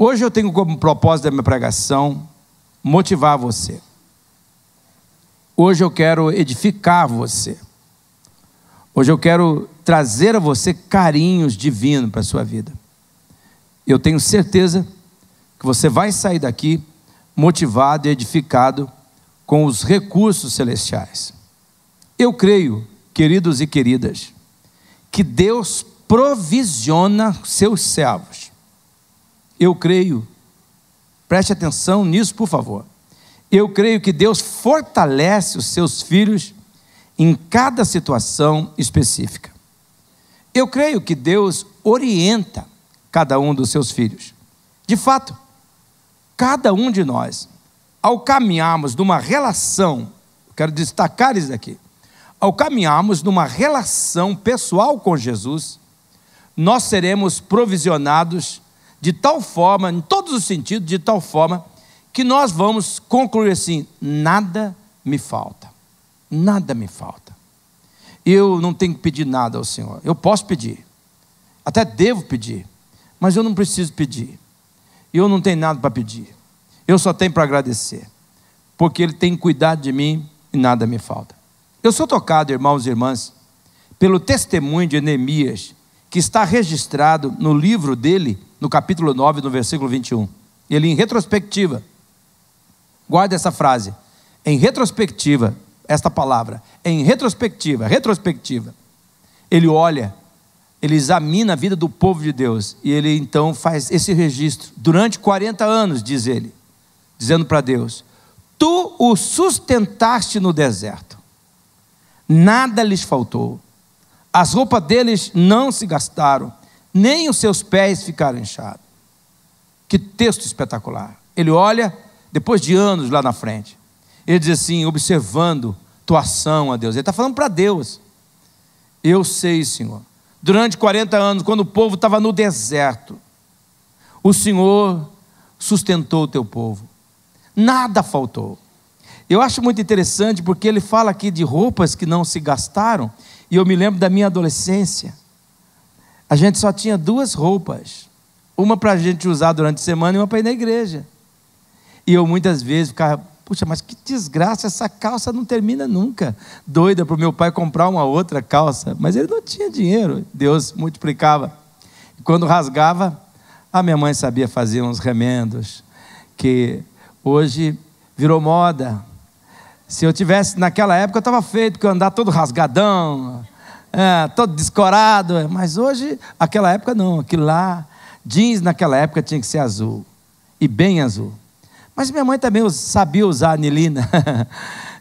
Hoje eu tenho como propósito da minha pregação motivar você. Hoje eu quero edificar você. Hoje eu quero trazer a você carinhos divinos para a sua vida. Eu tenho certeza que você vai sair daqui motivado e edificado com os recursos celestiais. Eu creio, queridos e queridas, que Deus provisiona seus servos. Eu creio, preste atenção nisso, por favor. Eu creio que Deus fortalece os seus filhos em cada situação específica. Eu creio que Deus orienta cada um dos seus filhos. De fato, cada um de nós, ao caminharmos numa relação, quero destacar isso aqui, ao caminharmos numa relação pessoal com Jesus, nós seremos provisionados de tal forma, em todos os sentidos, de tal forma, que nós vamos concluir assim: nada me falta, nada me falta. Eu não tenho que pedir nada ao Senhor. Eu posso pedir, até devo pedir, mas eu não preciso pedir. Eu não tenho nada para pedir, eu só tenho para agradecer, porque Ele tem cuidado de mim e nada me falta. Eu sou tocado, irmãos e irmãs, pelo testemunho de Neemias, que está registrado no livro dele, no capítulo 9, no versículo 21. Ele, em retrospectiva, guarda essa frase, em retrospectiva, esta palavra, em retrospectiva, ele olha, ele examina a vida do povo de Deus, e ele então faz esse registro, durante 40 anos, diz ele, dizendo para Deus: tu o sustentaste no deserto, nada lhes faltou, as roupas deles não se gastaram, nem os seus pés ficaram inchados. Que texto espetacular. Ele olha, depois de anos lá na frente, ele diz assim, observando tua ação a Deus, ele está falando para Deus: eu sei, Senhor, durante 40 anos, quando o povo estava no deserto, o Senhor sustentou o teu povo, nada faltou. Eu acho muito interessante, porque ele fala aqui de roupas que não se gastaram, e eu me lembro da minha adolescência. A gente só tinha 2 roupas, uma para a gente usar durante a semana e uma para ir na igreja. E eu muitas vezes ficava: puxa, mas que desgraça, essa calça não termina nunca. Doida para o meu pai comprar uma outra calça, mas ele não tinha dinheiro. Deus multiplicava. E quando rasgava, a minha mãe sabia fazer uns remendos, que hoje virou moda. Se eu tivesse naquela época, eu estava feito, porque eu andava todo rasgadão, todo descorado, mas hoje, aquela época não, aquilo lá, jeans naquela época tinha que ser azul, e bem azul. Mas minha mãe também sabia usar anilina,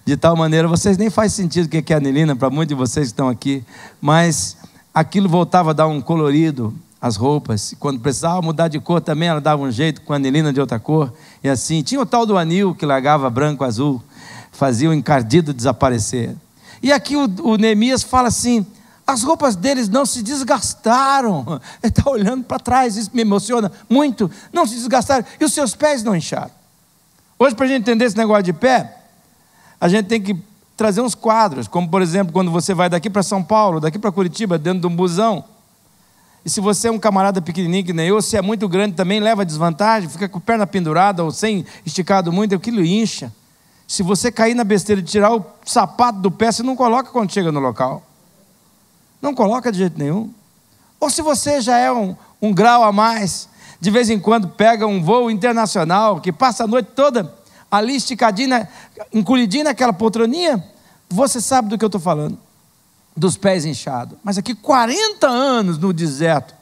de tal maneira, vocês nem faz sentido o que é anilina, para muitos de vocês que estão aqui, mas aquilo voltava a dar um colorido às roupas, quando precisava mudar de cor também, ela dava um jeito com anilina de outra cor, e assim, tinha o tal do anil, que largava branco, azul, fazia o encardido desaparecer. E aqui o Neemias fala assim: as roupas deles não se desgastaram. Ele está olhando para trás, isso me emociona muito. Não se desgastaram, e os seus pés não incharam. Hoje, para a gente entender esse negócio de pé, a gente tem que trazer uns quadros, como por exemplo, quando você vai daqui para São Paulo, daqui para Curitiba, dentro de um busão, e se você é um camarada pequenininho que nem eu, se é muito grande também leva desvantagem, fica com a perna pendurada ou sem esticado muito, aquilo incha. Se você cair na besteira de tirar o sapato do pé, você não coloca quando chega no local. Não coloca de jeito nenhum. Ou se você já é um grau a mais, de vez em quando pega um voo internacional, que passa a noite toda ali esticadinho, encolhidinho naquela poltroninha, você sabe do que eu estou falando, dos pés inchados. Mas aqui 40 anos no deserto,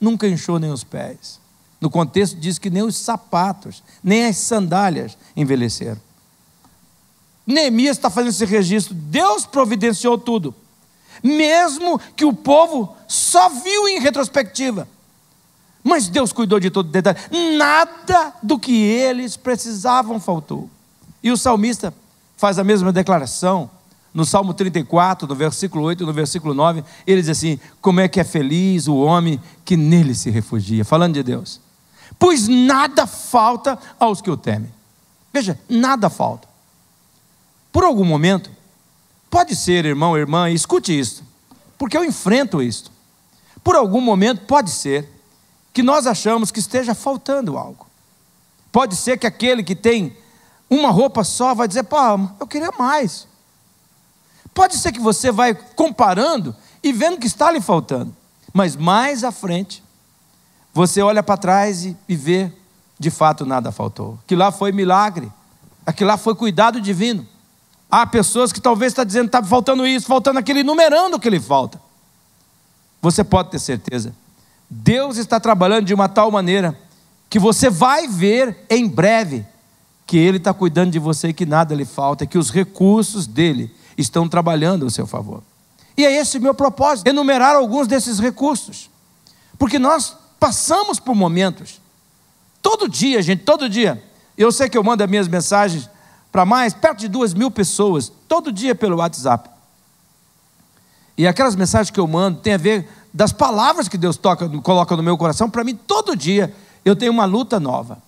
nunca inchou nem os pés. No contexto diz que nem os sapatos, nem as sandálias envelheceram. Neemias está fazendo esse registro. Deus providenciou tudo, mesmo que o povo só viu em retrospectiva, mas Deus cuidou de todo detalhe. Nada do que eles precisavam faltou. E o salmista faz a mesma declaração no Salmo 34, no versículo 8 e no versículo 9. Ele diz assim: como é que é feliz o homem que nele se refugia, falando de Deus, pois nada falta aos que o temem. Veja, nada falta. Por algum momento, pode ser, irmão, irmã, escute isso, porque eu enfrento isso. Por algum momento pode ser que nós achamos que esteja faltando algo. Pode ser que aquele que tem uma roupa só vai dizer: pô, eu queria mais. Pode ser que você vai comparando e vendo que está lhe faltando. Mas mais à frente, você olha para trás e vê, de fato nada faltou. Que lá foi milagre, aquilo lá foi cuidado divino. Há pessoas que talvez estão dizendo: está faltando isso, faltando aquilo, enumerando o que lhe falta. Você pode ter certeza, Deus está trabalhando de uma tal maneira que você vai ver em breve que Ele está cuidando de você e que nada lhe falta, que os recursos dEle estão trabalhando ao seu favor. E é esse o meu propósito, enumerar alguns desses recursos, porque nós passamos por momentos, todo dia, gente, todo dia. Eu sei que eu mando as minhas mensagens para perto de 2.000 pessoas, todo dia pelo WhatsApp. E aquelas mensagens que eu mando tem a ver das palavras que Deus coloca no meu coração. Para mim, todo dia eu tenho uma luta nova,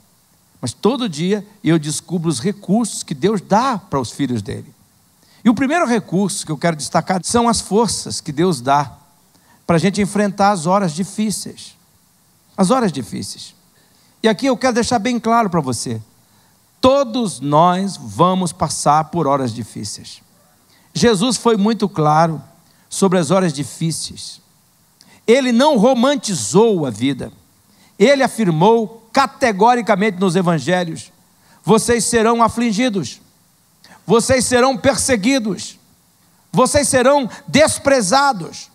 mas todo dia eu descubro os recursos que Deus dá para os filhos dele. E o primeiro recurso que eu quero destacar são as forças que Deus dá para a gente enfrentar as horas difíceis. As horas difíceis. E aqui eu quero deixar bem claro para você: todos nós vamos passar por horas difíceis. Jesus foi muito claro sobre as horas difíceis. Ele não romantizou a vida. Ele afirmou categoricamente nos evangelhos: vocês serão afligidos, vocês serão perseguidos, vocês serão desprezados,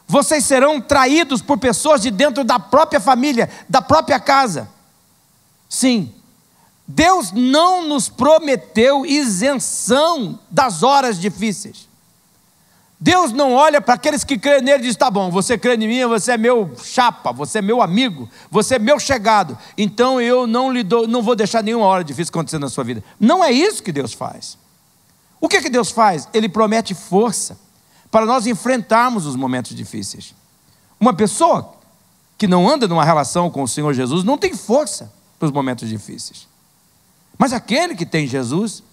vocês serão traídos por pessoas de dentro da própria família, da própria casa. Sim, Deus não nos prometeu isenção das horas difíceis. Deus não olha para aqueles que creem nele e diz: tá bom, você crê em mim, você é meu chapa, você é meu amigo, você é meu chegado, então eu não vou deixar nenhuma hora difícil acontecer na sua vida. Não é isso que Deus faz. O que Deus faz? Ele promete força para nós enfrentarmos os momentos difíceis. Uma pessoa que não anda numa relação com o Senhor Jesus não tem força para os momentos difíceis. Mas aquele que tem Jesus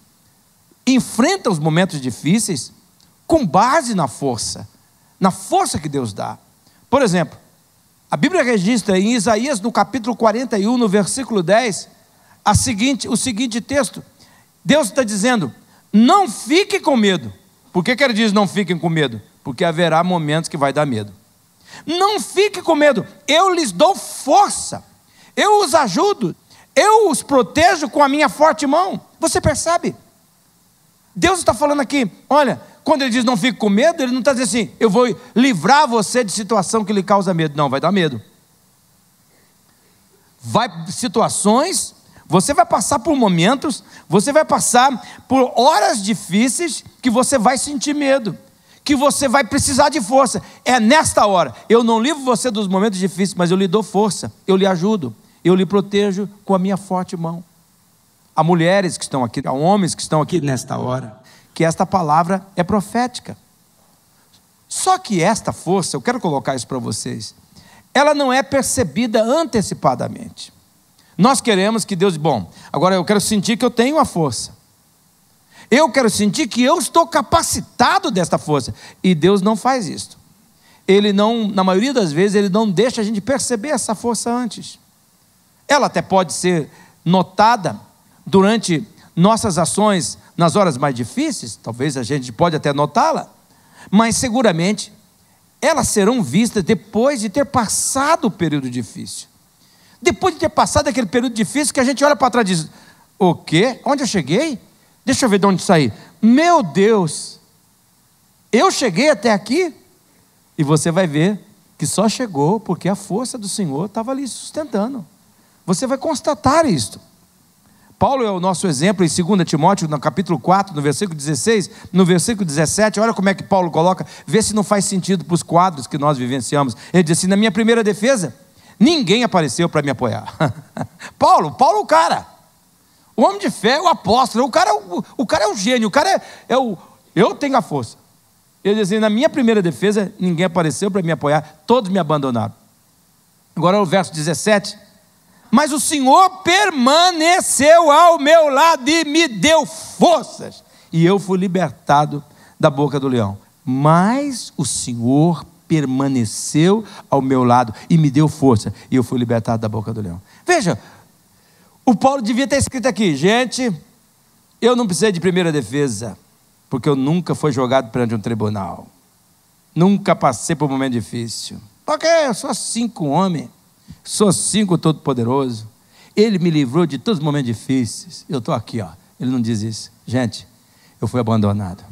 enfrenta os momentos difíceis com base na força que Deus dá. Por exemplo, a Bíblia registra em Isaías, no capítulo 41, no versículo 10, o seguinte texto. Deus está dizendo: não fique com medo. Por que ele diz não fiquem com medo? Porque haverá momentos que vai dar medo. Não fique com medo, eu lhes dou força, eu os ajudo, eu os protejo com a minha forte mão. Você percebe? Deus está falando aqui, olha, quando ele diz não fique com medo, ele não está dizendo assim: eu vou livrar você de situação que lhe causa medo. Não, vai dar medo. Situações, você vai passar por momentos, você vai passar por horas difíceis que você vai sentir medo, que você vai precisar de força. É nesta hora, eu não livro você dos momentos difíceis, mas eu lhe dou força, eu lhe ajudo, eu lhe protejo com a minha forte mão. Há mulheres que estão aqui, há homens que estão aqui nesta hora, que esta palavra é profética. Só que esta força, eu quero colocar isso para vocês, ela não é percebida antecipadamente. Nós queremos que Deus, bom, agora eu quero sentir que eu tenho a força. Eu quero sentir que eu estou capacitado desta força. E Deus não faz isso. Ele não, na maioria das vezes, Ele não deixa a gente perceber essa força antes. Ela até pode ser notada durante nossas ações nas horas mais difíceis, talvez a gente pode até notá-la, mas seguramente elas serão vistas depois de ter passado o período difícil. Depois de ter passado aquele período difícil que a gente olha para trás e diz: o quê? Onde eu cheguei? Deixa eu ver de onde saí. Meu Deus, eu cheguei até aqui? E você vai ver que só chegou porque a força do Senhor estava ali sustentando. Você vai constatar isto. Paulo é o nosso exemplo em 2 Timóteo, no capítulo 4, no versículo 16, no versículo 17, olha como é que Paulo coloca, vê se não faz sentido para os quadros que nós vivenciamos. Ele diz assim: na minha primeira defesa, ninguém apareceu para me apoiar. Paulo o cara, o homem de fé, o apóstolo, o cara é o gênio, o cara eu tenho a força. Ele diz assim: na minha primeira defesa, ninguém apareceu para me apoiar, todos me abandonaram. Agora o verso 17, mas o Senhor permaneceu ao meu lado e me deu forças, e eu fui libertado da boca do leão. Mas o Senhor permaneceu ao meu lado e me deu força, e eu fui libertado da boca do leão. Veja, o Paulo devia ter escrito aqui: gente, eu não precisei de primeira defesa, porque eu nunca fui jogado perante um tribunal, nunca passei por um momento difícil, porque eu sou assim com o homem, sou assim com o Todo-Poderoso, Ele me livrou de todos os momentos difíceis, eu estou aqui, ó. Ele não diz isso. Gente, eu fui abandonado.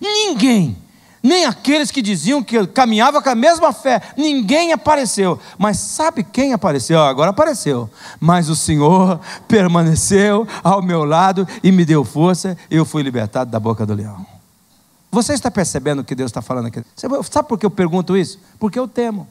Ninguém, nem aqueles que diziam que eu caminhava com a mesma fé, ninguém apareceu. Mas sabe quem apareceu? Agora apareceu. Mas o Senhor permaneceu ao meu lado e me deu força, e eu fui libertado da boca do leão. Você está percebendo o que Deus está falando aqui? Sabe por que eu pergunto isso? Porque eu temo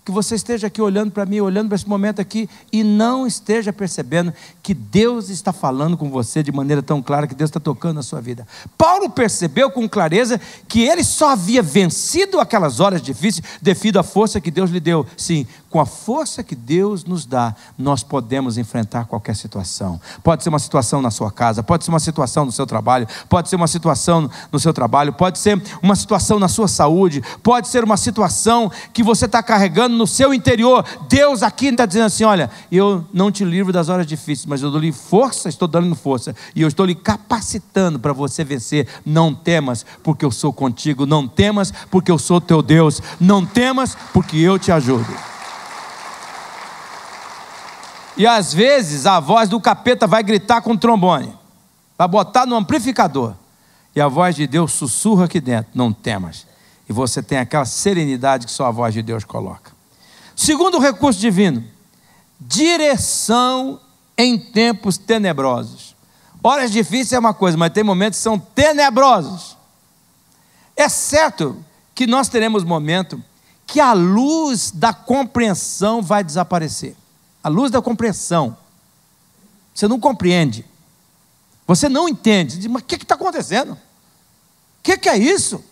que você esteja aqui olhando para mim, olhando para esse momento aqui, e não esteja percebendo que Deus está falando com você de maneira tão clara, que Deus está tocando na sua vida. Paulo percebeu com clareza que ele só havia vencido aquelas horas difíceis devido à força que Deus lhe deu. Sim, com a força que Deus nos dá, nós podemos enfrentar qualquer situação. Pode ser uma situação na sua casa, pode ser uma situação no seu trabalho, pode ser uma situação no seu trabalho, pode ser uma situação na sua saúde, pode ser uma situação que você está carregando no seu interior. Deus aqui está dizendo assim: olha, eu não te livro das horas difíceis, mas eu dou-lhe força, estou dando força, e eu estou lhe capacitando para você vencer. Não temas, porque eu sou contigo. Não temas, porque eu sou teu Deus. Não temas, porque eu te ajudo. E às vezes a voz do capeta vai gritar com o trombone, vai botar no amplificador, e a voz de Deus sussurra aqui dentro: não temas. E você tem aquela serenidade que só a voz de Deus coloca. Segundo recurso divino: direção em tempos tenebrosos. Horas difíceis é uma coisa, mas tem momentos que são tenebrosos. É certo que nós teremos momentos que a luz da compreensão vai desaparecer. A luz da compreensão. Você não compreende. Você não entende. Diz: mas o que está acontecendo? O que é isso?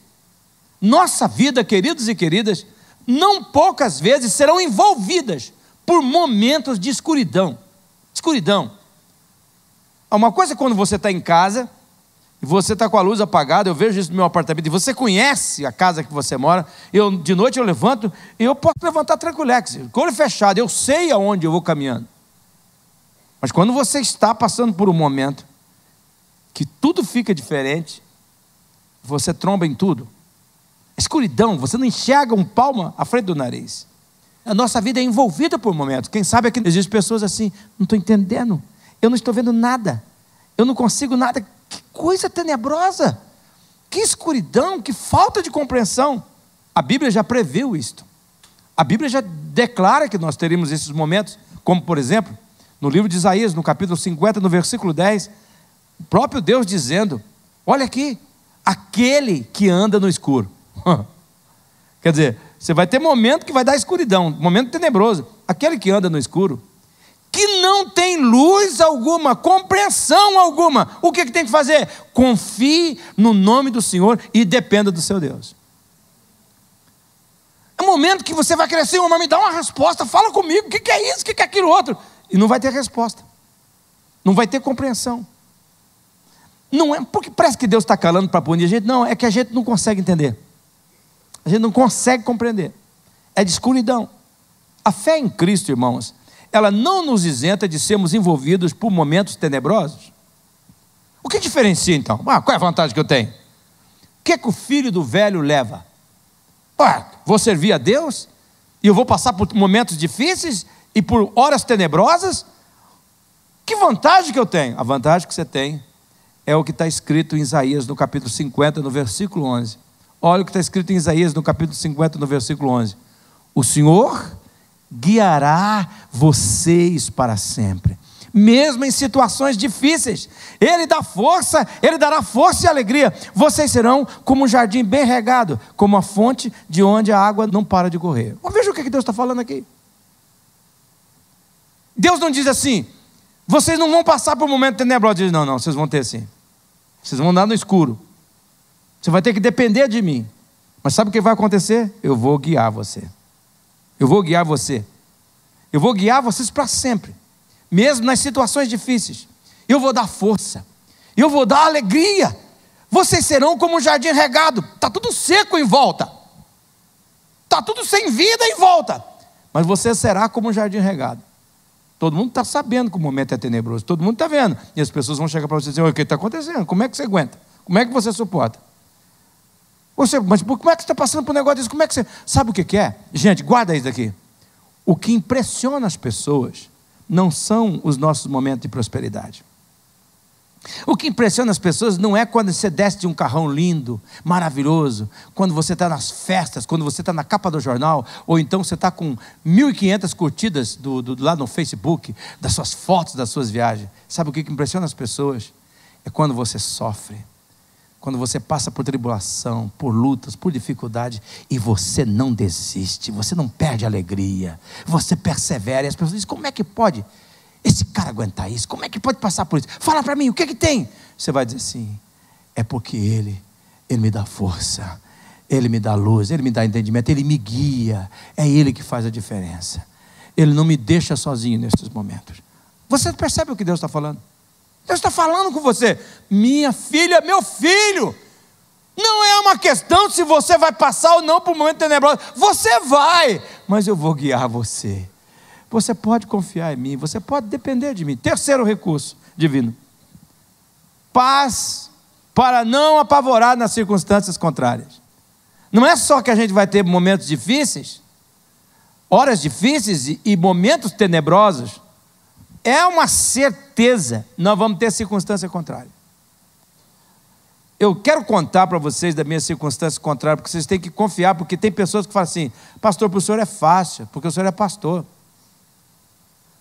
Nossa vida, queridos e queridas, não poucas vezes serão envolvidas por momentos de escuridão. Escuridão. Uma coisa é quando você está em casa e você está com a luz apagada. Eu vejo isso no meu apartamento, e você conhece a casa que você mora. De noite eu levanto, e eu posso levantar tranquilex, com o olho fechado, eu sei aonde eu vou caminhando. Mas quando você está passando por um momento que tudo fica diferente, você tromba em tudo. Escuridão, você não enxerga um palmo à frente do nariz. A nossa vida é envolvida por momentos. Quem sabe aqui existem pessoas assim: não estou entendendo, eu não estou vendo nada, eu não consigo nada. Que coisa tenebrosa, que escuridão, que falta de compreensão. A Bíblia já previu isto. A Bíblia já declara que nós teríamos esses momentos, como por exemplo, no livro de Isaías, no capítulo 50, no versículo 10, o próprio Deus dizendo: olha aqui, aquele que anda no escuro. Quer dizer, você vai ter momento que vai dar escuridão, momento tenebroso. Aquele que anda no escuro, que não tem luz alguma, compreensão alguma, o que tem que fazer? Confie no nome do Senhor e dependa do seu Deus. É um momento que você vai querer: Senhor, mas me dá uma resposta, fala comigo, o que é isso, o que é aquilo outro? E não vai ter resposta, não vai ter compreensão. Não é porque parece que Deus está calando para punir a gente. Não, é que a gente não consegue entender, a gente não consegue compreender. É de escuridão. A fé em Cristo, irmãos, ela não nos isenta de sermos envolvidos por momentos tenebrosos. O que diferencia então? Qual é a vantagem que eu tenho? O que é que o filho do velho leva? Vou servir a Deus e eu vou passar por momentos difíceis e por horas tenebrosas? Que vantagem que eu tenho? A vantagem que você tem é o que está escrito em Isaías no capítulo 50, no versículo 11. Olha o que está escrito em Isaías no capítulo 50, no versículo 11. O Senhor guiará vocês para sempre, mesmo em situações difíceis. Ele dá força, Ele dará força e alegria. Vocês serão como um jardim bem regado, como a fonte de onde a água não para de correr. Veja o que Deus está falando aqui. Deus não diz assim: vocês não vão passar por um momento tenebroso. Ele diz: não, vocês vão ter sim. Vocês vão andar no escuro. Você vai ter que depender de mim. Mas sabe o que vai acontecer? Eu vou guiar você. Eu vou guiar você. Eu vou guiar vocês para sempre, mesmo nas situações difíceis. Eu vou dar força, eu vou dar alegria. Vocês serão como um jardim regado, está tudo seco em volta. está tudo sem vida em volta. Mas você será como um jardim regado. Todo mundo está sabendo que o momento é tenebroso, todo mundo está vendo. E as pessoas vão chegar para você e dizer: o que está acontecendo? Como é que você aguenta? Como é que você suporta? Mas como é que você está passando por um negócio desse? Como é que você... Sabe o que é? Gente, guarda isso daqui. O que impressiona as pessoas não são os nossos momentos de prosperidade. O que impressiona as pessoas não é quando você desce de um carrão lindo, maravilhoso, quando você está nas festas, quando você está na capa do jornal, ou então você está com 1.500 curtidas lá no Facebook, das suas fotos, das suas viagens. Sabe o que impressiona as pessoas? É quando você sofre, quando você passa por tribulação, por lutas, por dificuldade, e você não desiste, você não perde a alegria, você persevera. E as pessoas dizem: como é que pode esse cara aguentar isso? Como é que pode passar por isso? Fala para mim, o que é que tem? Você vai dizer assim: é porque Ele me dá força, Ele me dá luz, Ele me dá entendimento, Ele me guia, é Ele que faz a diferença. Ele não me deixa sozinho nesses momentos. Você percebe o que Deus está falando? Deus está falando com você: minha filha, meu filho, não é uma questão se você vai passar ou não por um momento tenebroso. Você vai, mas eu vou guiar você. Você pode confiar em mim, você pode depender de mim. Terceiro recurso divino: paz para não apavorar nas circunstâncias contrárias. Não é só que a gente vai ter momentos difíceis, horas difíceis e momentos tenebrosos. É uma certeza, nós vamos ter circunstância contrária. Eu quero contar para vocês da minha circunstância contrária, porque vocês têm que confiar, porque tem pessoas que falam assim: pastor, para o senhor é fácil, porque o senhor é pastor.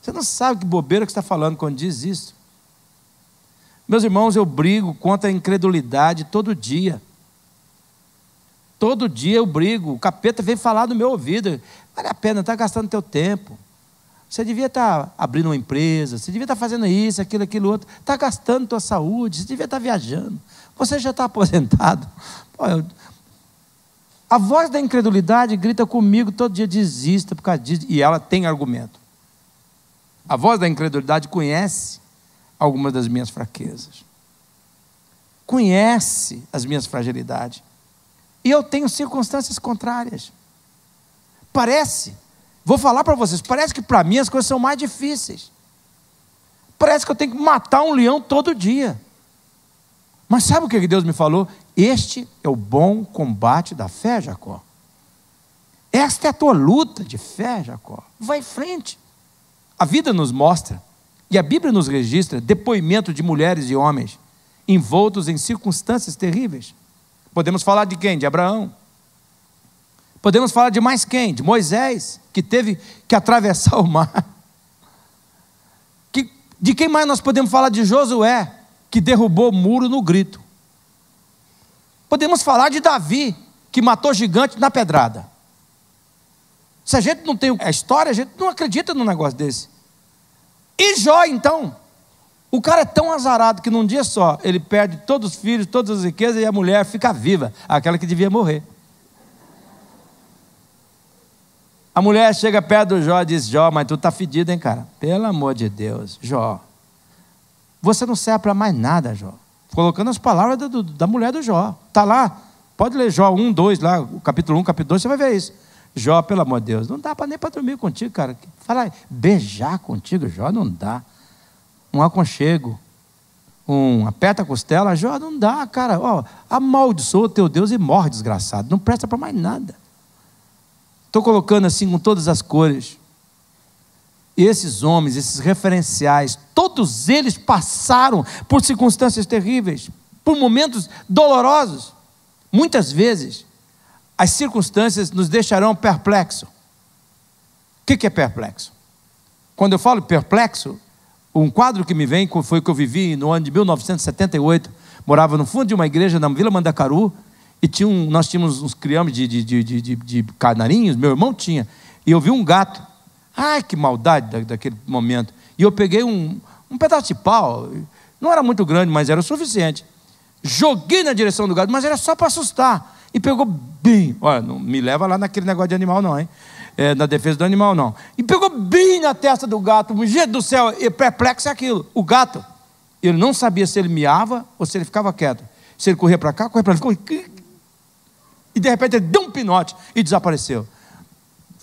Você não sabe que bobeira que está falando quando diz isso. Meus irmãos, eu brigo contra a incredulidade todo dia. Todo dia eu brigo. O capeta vem falar no meu ouvido: vale a pena, está gastando teu tempo. Você devia estar abrindo uma empresa, você devia estar fazendo isso, aquilo outro. Está gastando tua saúde, você devia estar viajando. Você já está aposentado. Pô, a voz da incredulidade grita comigo todo dia: desista por causa disso. E ela tem argumento. A voz da incredulidade conhece algumas das minhas fraquezas, conhece as minhas fragilidades, e eu tenho circunstâncias contrárias. Vou falar para vocês, parece que para mim as coisas são mais difíceis. Parece que eu tenho que matar um leão todo dia. Mas sabe o que Deus me falou? Este é o bom combate da fé, Jacó. Esta é a tua luta de fé, Jacó. Vai em frente. A vida nos mostra, e a Bíblia nos registra, depoimento de mulheres e homens envoltos em circunstâncias terríveis. Podemos falar de quem? De Abraão. Podemos falar de mais quem? De Moisés, que teve que atravessar o mar. De quem mais nós podemos falar? De Josué, que derrubou o muro no grito. Podemos falar de Davi, que matou gigante na pedrada. Se a gente não tem a história, a gente não acredita num negócio desse. E Jó, então? O cara é tão azarado que num dia só ele perde todos os filhos, todas as riquezas, e a mulher fica viva, aquela que devia morrer. A mulher chega perto do Jó e diz: Jó, mas tu tá fedido, hein, cara? Pelo amor de Deus, Jó, você não serve para mais nada, Jó. Colocando as palavras da mulher do Jó. Está lá, pode ler Jó 1, 2, lá, o capítulo 1, capítulo 2, você vai ver isso. Jó, pelo amor de Deus, não dá nem para dormir contigo, cara. Fala, beijar contigo, Jó, não dá. Um aconchego, aperta a costela, Jó, não dá, cara. Ó, amaldiçoa o teu Deus e morre, desgraçado. Não presta para mais nada. Estou colocando assim com todas as cores. E esses homens, esses referenciais, todos eles passaram por circunstâncias terríveis, por momentos dolorosos. Muitas vezes, as circunstâncias nos deixarão perplexos. O que é perplexo? Quando eu falo perplexo, um quadro que me vem foi o que eu vivi no ano de 1978. Morava no fundo de uma igreja na Vila Mandacaru, e nós tínhamos uns criames de canarinhos, meu irmão tinha, e eu vi um gato. Ai, que maldade daquele momento. E eu peguei um pedaço de pau, não era muito grande, mas era o suficiente. Joguei na direção do gato, mas era só para assustar. E pegou bem, olha, não me leva lá naquele negócio de animal não, hein? Na defesa do animal não. E pegou bem na testa do gato. Gente do céu, perplexo é aquilo. O gato, ele não sabia se ele miava ou se ele ficava quieto. Se ele corria para cá, corria para lá. E de repente ele deu um pinote e desapareceu.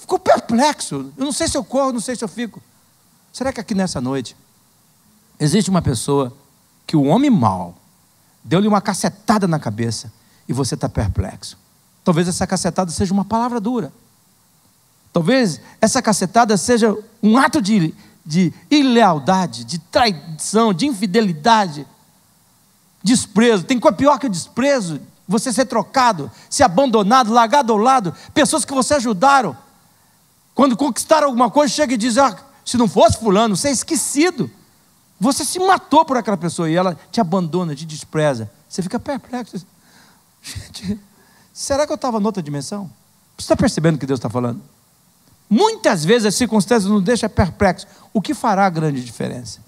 ficou perplexo. Eu não sei se eu corro, não sei se eu fico. Será que aqui nessa noite existe uma pessoa que o homem mau deu-lhe uma cacetada na cabeça e você está perplexo? Talvez essa cacetada seja uma palavra dura. Talvez essa cacetada seja um ato de ilealdade, de traição, de infidelidade, desprezo. Tem coisa pior que o desprezo. Você ser trocado, ser abandonado, largado ao lado. Pessoas que você ajudaram, quando conquistaram alguma coisa, chega e diz: se não fosse fulano, você é esquecido. Você se matou por aquela pessoa e ela te abandona, te despreza. Você fica perplexo. Gente, será que eu estava em outra dimensão? Você está percebendo o que Deus está falando? Muitas vezes as circunstâncias nos deixam perplexos. O que fará a grande diferença?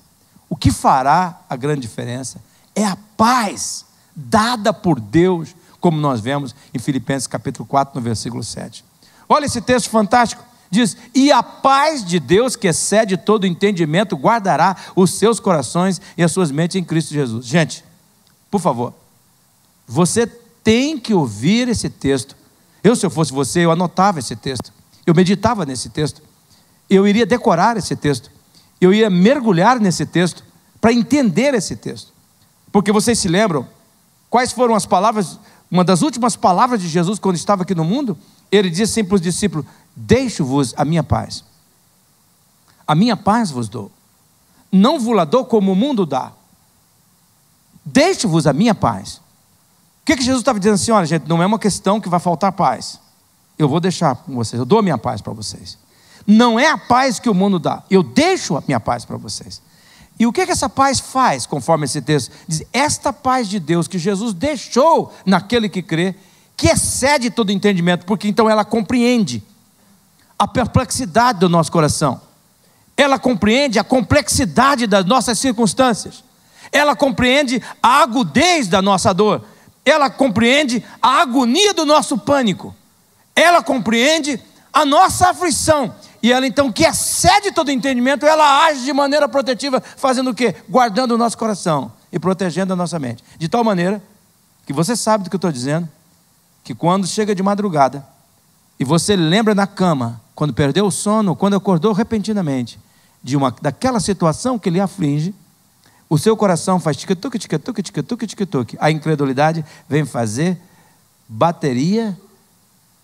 O que fará a grande diferença é a paz dada por Deus, como nós vemos em Filipenses capítulo 4, no versículo 7. Olha esse texto fantástico. Diz: e a paz de Deus, que excede todo entendimento, guardará os seus corações e as suas mentes em Cristo Jesus. Gente, por favor, você tem que ouvir esse texto. Se eu fosse você, eu anotava esse texto. Eu meditava nesse texto. Eu iria decorar esse texto. Eu ia mergulhar nesse texto para entender esse texto. Porque vocês se lembram quais foram as palavras, uma das últimas palavras de Jesus quando estava aqui no mundo? Ele disse assim para os discípulos: deixo-vos a minha paz. A minha paz vos dou. Não vos la dou como o mundo dá. Deixo-vos a minha paz. O que Jesus estava dizendo assim? Olha, gente, não é uma questão que vai faltar paz. Eu vou deixar com vocês, eu dou a minha paz para vocês. Não é a paz que o mundo dá, eu deixo a minha paz para vocês. E o que essa paz faz, conforme esse texto? Diz: esta paz de Deus que Jesus deixou naquele que crê, que excede todo entendimento, porque então ela compreende a perplexidade do nosso coração, ela compreende a complexidade das nossas circunstâncias, ela compreende a agudez da nossa dor, ela compreende a agonia do nosso pânico, ela compreende a nossa aflição, e ela então, que excede todo entendimento, ela age de maneira protetiva, fazendo o quê? Guardando o nosso coração e protegendo a nossa mente, de tal maneira que você sabe do que eu estou dizendo, que quando chega de madrugada e você lembra na cama, quando perdeu o sono, quando acordou repentinamente daquela situação que lhe aflige, o seu coração faz tic-tuc, tic-tuc, tic-tuc, tic-tuc. A incredulidade vem fazer bateria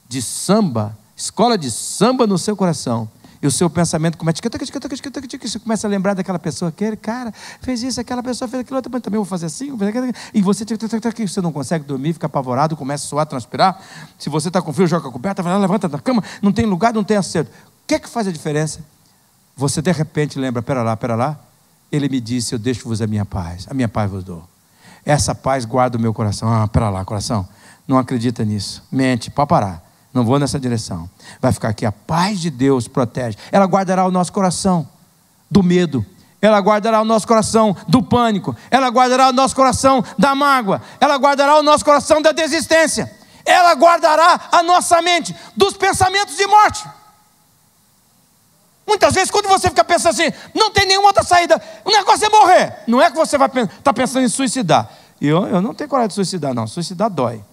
de samba, escola de samba no seu coração, e o seu pensamento começa você começa a lembrar daquela pessoa, aquele cara fez isso, aquela pessoa fez aquilo, também vou fazer assim, e você não consegue dormir, fica apavorado, começa a suar, transpirar. Se você está com frio, joga a coberta, vai lá, levanta da cama, não tem lugar, não tem acerto. O que faz a diferença? Você de repente lembra: pera lá, ele me disse: eu deixo-vos a minha paz vos dou. Essa paz guarda o meu coração. Pera lá, coração, não acredita nisso, mente, pode parar. Não vou nessa direção. Vai ficar aqui. A paz de Deus protege. Ela guardará o nosso coração do medo. Ela guardará o nosso coração do pânico. Ela guardará o nosso coração da mágoa. Ela guardará o nosso coração da desistência. Ela guardará a nossa mente dos pensamentos de morte. Muitas vezes, quando você fica pensando assim, não tem nenhuma outra saída, o negócio é morrer. Não é que você vai estar pensando em suicidar. Eu não tenho coragem de suicidar, não. Suicidar dói.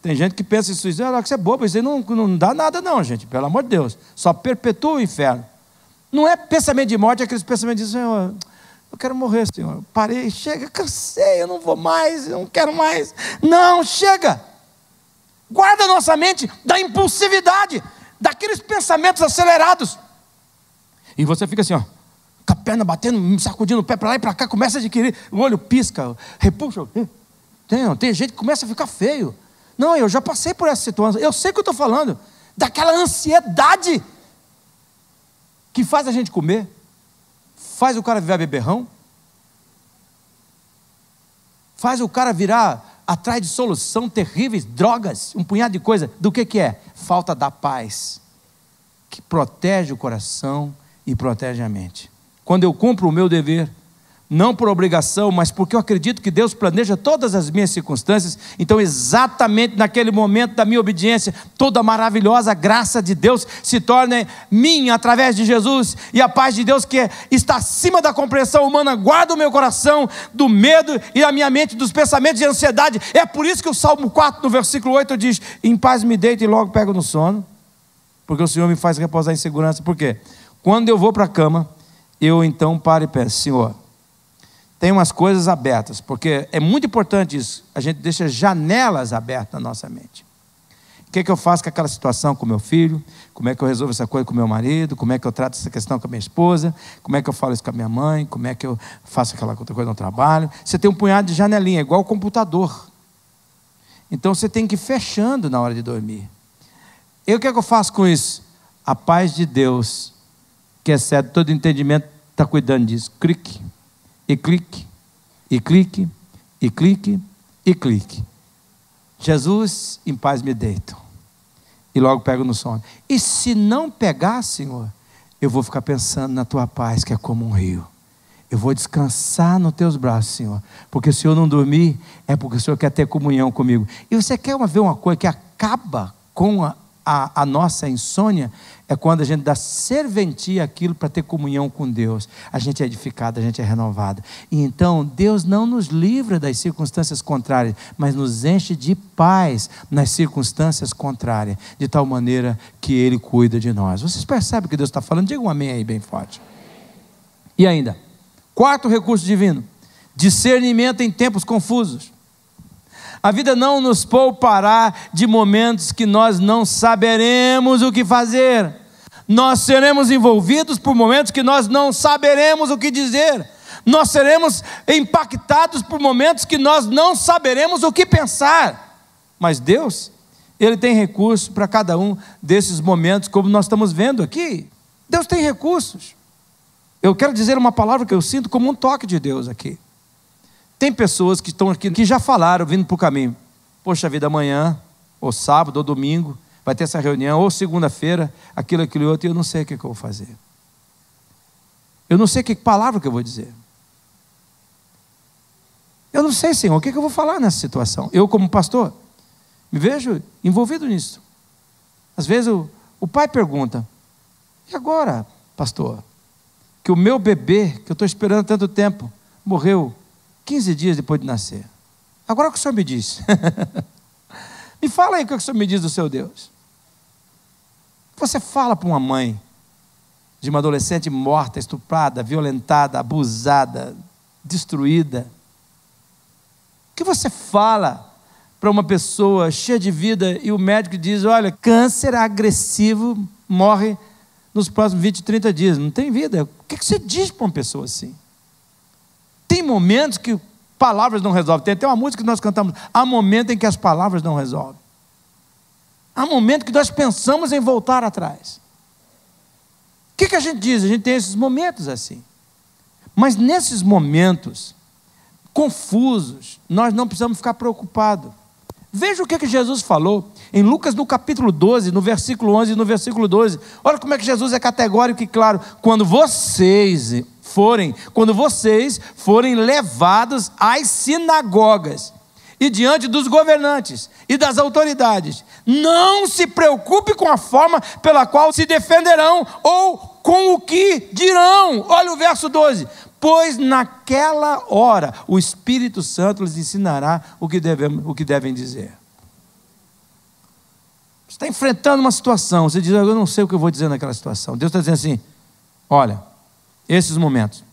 Tem gente que pensa em suicídio, que você é bobo, isso aí não dá nada não, gente, pelo amor de Deus, só perpetua o inferno. Não é pensamento de morte, é aqueles pensamentos de: Senhor, eu quero morrer, Senhor, parei, chega, cansei, eu não vou mais, eu não quero mais. Não, chega. Guarda a nossa mente da impulsividade, daqueles pensamentos acelerados. E você fica assim, com a perna batendo, sacudindo o pé para lá e para cá, começa a adquirir, o olho pisca, repuxa. Tem gente que começa a ficar feio. Não, eu já passei por essa situação, eu sei o que eu estou falando, daquela ansiedade que faz a gente comer, faz o cara virar beberrão, faz o cara virar atrás de solução terríveis, drogas, um punhado de coisa. Do que é? Falta da paz, que protege o coração e protege a mente. Quando eu cumpro o meu dever, não por obrigação, mas porque eu acredito que Deus planeja todas as minhas circunstâncias, então exatamente naquele momento da minha obediência, toda a maravilhosa graça de Deus se torna minha através de Jesus, e a paz de Deus, que está acima da compreensão humana, guarda o meu coração do medo e a minha mente dos pensamentos de ansiedade. É por isso que o Salmo 4, no versículo 8 diz: em paz me deito e logo pego no sono, porque o Senhor me faz repousar em segurança. Por quê? Quando eu vou para a cama, eu então paro e penso: Senhor, tem umas coisas abertas, porque é muito importante isso, a gente deixa janelas abertas na nossa mente. O que é que eu faço com aquela situação com meu filho? Como é que eu resolvo essa coisa com meu marido? Como é que eu trato essa questão com a minha esposa? Como é que eu falo isso com a minha mãe? Como é que eu faço aquela outra coisa no trabalho? Você tem um punhado de janelinha, igual o computador. Então você tem que ir fechando na hora de dormir. E o que é que eu faço com isso? A paz de Deus, que excede todo entendimento, está cuidando disso. Clique, e clique, e clique, e clique, e clique. Jesus, em paz me deito, e logo pego no sono. E se não pegar, Senhor, eu vou ficar pensando na tua paz, que é como um rio. Eu vou descansar nos teus braços, Senhor, porque se eu não dormir, é porque o Senhor quer ter comunhão comigo. E você quer ver uma coisa que acaba com a nossa insônia? É quando a gente dá serventia àquilo para ter comunhão com Deus. A gente é edificado, a gente é renovado. E então Deus não nos livra das circunstâncias contrárias, mas nos enche de paz nas circunstâncias contrárias, de tal maneira que Ele cuida de nós. Vocês percebem o que Deus está falando? Diga um amém aí bem forte. E ainda, quarto recurso divino: discernimento em tempos confusos. A vida não nos poupará de momentos que nós não saberemos o que fazer. Nós seremos envolvidos por momentos que nós não saberemos o que dizer. Nós seremos impactados por momentos que nós não saberemos o que pensar. Mas Deus, Ele tem recursos para cada um desses momentos, como nós estamos vendo aqui. Deus tem recursos. Eu quero dizer uma palavra que eu sinto como um toque de Deus aqui. Tem pessoas que estão aqui, que já falaram, vindo para o caminho: poxa vida, amanhã, ou sábado, ou domingo, vai ter essa reunião, ou segunda-feira, aquilo e outro, e eu não sei o que eu vou fazer. Eu não sei que palavra que eu vou dizer. Eu não sei, Senhor, o que eu vou falar nessa situação. Eu, como pastor, me vejo envolvido nisso. Às vezes o pai pergunta: e agora, pastor, que o meu bebê, que eu estou esperando tanto tempo, morreu 15 dias depois de nascer. Agora o que o Senhor me diz? Me fala aí o que o Senhor me diz do seu Deus. Você fala para uma mãe de uma adolescente morta, estuprada, violentada, abusada, destruída? O que você fala para uma pessoa cheia de vida e o médico diz: olha, câncer agressivo, morre nos próximos 20, 30 dias, não tem vida? O que você diz para uma pessoa assim? Tem momentos que palavras não resolvem. Tem até uma música que nós cantamos: há momentos em que as palavras não resolvem. Há momentos que nós pensamos em voltar atrás. O que a gente diz? A gente tem esses momentos assim. Mas nesses momentos confusos, nós não precisamos ficar preocupados. Veja o que Jesus falou em Lucas, no capítulo 12, no versículo 11 e no versículo 12. Olha como é que Jesus é categórico e claro: quando vocês forem levados às sinagogas e diante dos governantes e das autoridades, não se preocupe com a forma pela qual se defenderão ou com o que dirão. Olha o verso 12: pois naquela hora o Espírito Santo lhes ensinará o que devem dizer. Você está enfrentando uma situação, você diz: eu não sei o que eu vou dizer naquela situação. Deus está dizendo assim: olha, esses momentos,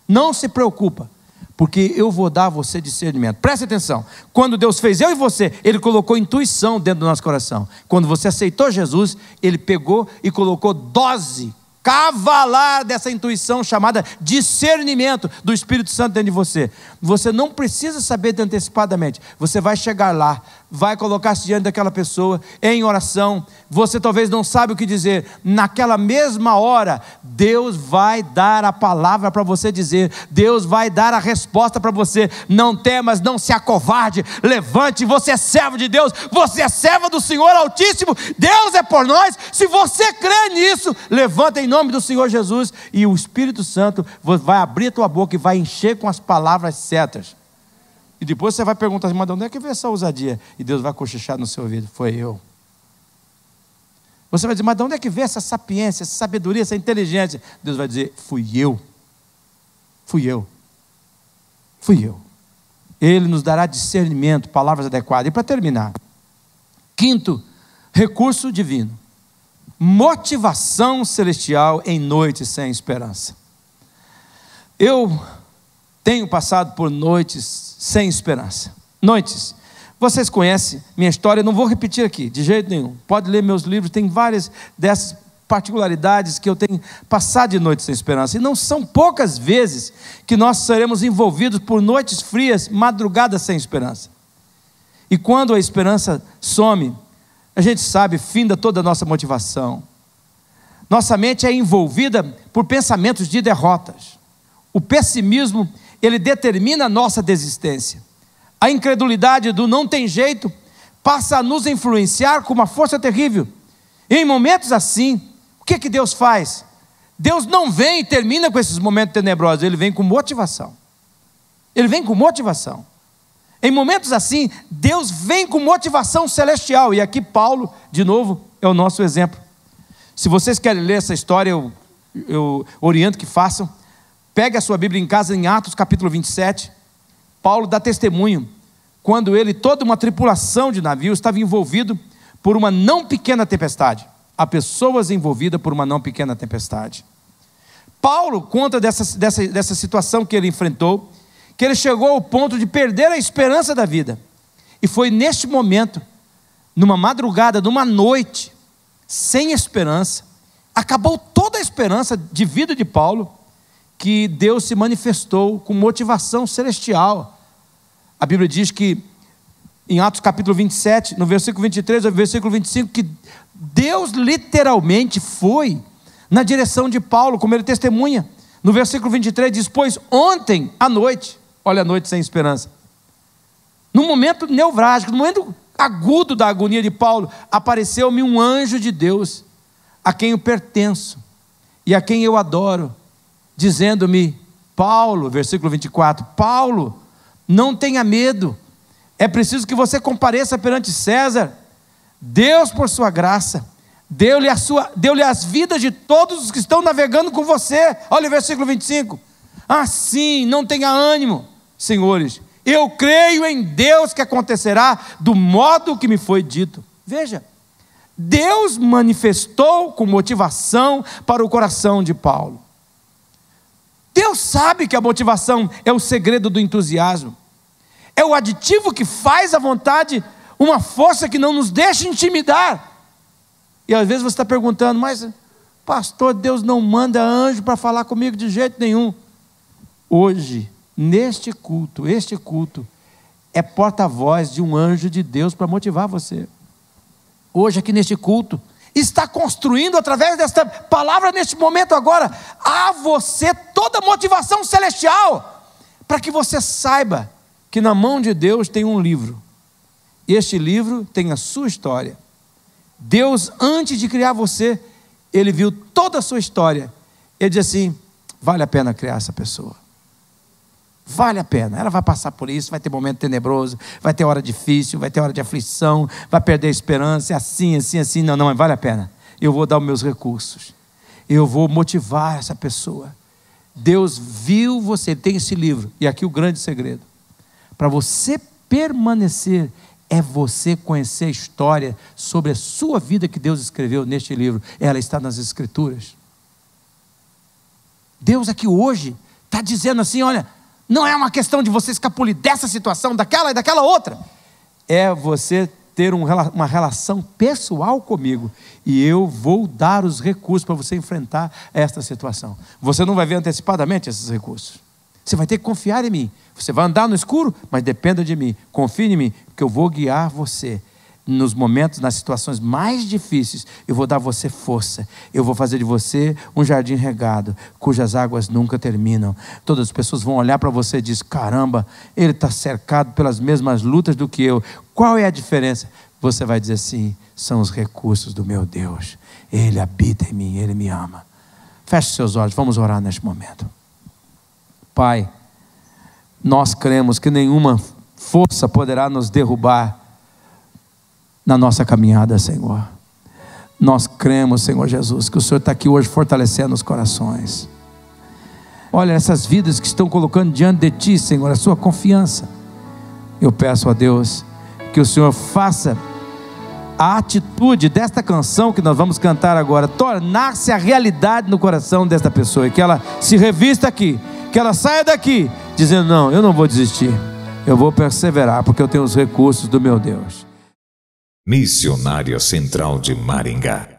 não se preocupa, porque eu vou dar a você discernimento. Preste atenção: quando Deus fez eu e você, Ele colocou intuição dentro do nosso coração. Quando você aceitou Jesus, Ele pegou e colocou dose cavalar dessa intuição chamada discernimento do Espírito Santo dentro de você. Você não precisa saber antecipadamente. Você vai chegar lá, vai colocar-se diante daquela pessoa em oração. Você talvez não sabe o que dizer. Naquela mesma hora, Deus vai dar a palavra para você dizer. Deus vai dar a resposta para você. Não temas, não se acovarde. Levante, você é servo de Deus. Você é serva do Senhor Altíssimo. Deus é por nós. Se você crê nisso, levanta em nome do Senhor Jesus, e o Espírito Santo vai abrir a tua boca e vai encher com as palavras certas. E depois você vai perguntar assim: mas de onde é que veio essa ousadia? E Deus vai cochichar no seu ouvido: foi eu. Você vai dizer: mas de onde é que veio essa sapiência, essa sabedoria, essa inteligência? Deus vai dizer: fui eu. Fui eu. Fui eu. Ele nos dará discernimento, palavras adequadas. E para terminar, quinto recurso divino: motivação celestial em noites sem esperança. Eu tenho passado por noites sem esperança. Noites. Vocês conhecem minha história, não vou repetir aqui, de jeito nenhum. Pode ler meus livros, tem várias dessas particularidades que eu tenho passado de noites sem esperança. E não são poucas vezes que nós seremos envolvidos por noites frias, madrugadas sem esperança. E quando a esperança some, a gente sabe, finda toda a nossa motivação. Nossa mente é envolvida por pensamentos de derrotas. O pessimismo, ele determina a nossa desistência. A incredulidade do não tem jeito passa a nos influenciar com uma força terrível. E em momentos assim, o que Deus faz? Deus não vem e termina com esses momentos tenebrosos, Ele vem com motivação. Ele vem com motivação. Em momentos assim, Deus vem com motivação celestial. E aqui Paulo, de novo, é o nosso exemplo. Se vocês querem ler essa história, eu oriento que façam. Pegue a sua Bíblia em casa, em Atos capítulo 27. Paulo dá testemunho quando ele, toda uma tripulação de navios, estava envolvido por uma não pequena tempestade. Há pessoas envolvidas por uma não pequena tempestade. Paulo conta dessa situação que ele enfrentou, que ele chegou ao ponto de perder a esperança da vida. E foi neste momento, numa madrugada, numa noite, sem esperança, acabou toda a esperança de vida de Paulo, que Deus se manifestou com motivação celestial. A Bíblia diz que, em Atos capítulo 27, no versículo 23 ao versículo 25, que Deus literalmente foi na direção de Paulo, como ele testemunha. No versículo 23 diz: pois ontem à noite, olha a noite sem esperança, no momento nevrálgico, no momento agudo da agonia de Paulo, apareceu-me um anjo de Deus, a quem eu pertenço e a quem eu adoro, dizendo-me: Paulo, versículo 24, Paulo, não tenha medo, é preciso que você compareça perante César. Deus, por sua graça, deu-lhe as vidas de todos os que estão navegando com você. Olha o versículo 25, assim, não tenha ânimo, senhores, eu creio em Deus que acontecerá do modo que me foi dito. Veja, Deus manifestou com motivação para o coração de Paulo. Deus sabe que a motivação é o segredo do entusiasmo, é o aditivo que faz a vontade uma força que não nos deixa intimidar. E às vezes você está perguntando: mas pastor, Deus não manda anjo para falar comigo de jeito nenhum. Hoje, neste culto, este culto é porta-voz de um anjo de Deus para motivar você. Hoje aqui neste culto, está construindo através desta palavra neste momento agora, a você toda a motivação celestial, para que você saiba que na mão de Deus tem um livro. Este livro tem a sua história. Deus, antes de criar você, Ele viu toda a sua história. Ele diz assim: vale a pena criar essa pessoa. Vale a pena, ela vai passar por isso, vai ter momento tenebroso, vai ter hora difícil, vai ter hora de aflição, vai perder a esperança, assim, não, mas vale a pena. Eu vou dar os meus recursos, eu vou motivar essa pessoa. Deus viu você, tem esse livro, e aqui o grande segredo, para você permanecer, é você conhecer a história sobre a sua vida que Deus escreveu neste livro. Ela está nas Escrituras. Deus aqui hoje está dizendo assim: olha, não é uma questão de você escapulir dessa situação, daquela e daquela outra. É você ter uma relação pessoal comigo. E eu vou dar os recursos para você enfrentar esta situação. Você não vai ver antecipadamente esses recursos. Você vai ter que confiar em mim. Você vai andar no escuro, mas dependa de mim. Confie em mim, porque eu vou guiar você. Nos momentos, nas situações mais difíceis, eu vou dar a você força. Eu vou fazer de você um jardim regado, cujas águas nunca terminam. Todas as pessoas vão olhar para você e dizer: caramba, ele está cercado pelas mesmas lutas do que eu. Qual é a diferença? Você vai dizer assim: são os recursos do meu Deus. Ele habita em mim, Ele me ama. Feche seus olhos, vamos orar neste momento. Pai, nós cremos que nenhuma força poderá nos derrubar na nossa caminhada, Senhor. Nós cremos, Senhor Jesus, que o Senhor está aqui hoje fortalecendo os corações. Olha essas vidas que estão colocando diante de Ti, Senhor, a sua confiança. Eu peço a Deus que o Senhor faça a atitude desta canção que nós vamos cantar agora tornar-se a realidade no coração desta pessoa, e que ela se revista aqui, que ela saia daqui dizendo: não, eu não vou desistir, eu vou perseverar, porque eu tenho os recursos do meu Deus. Missionária Central de Maringá.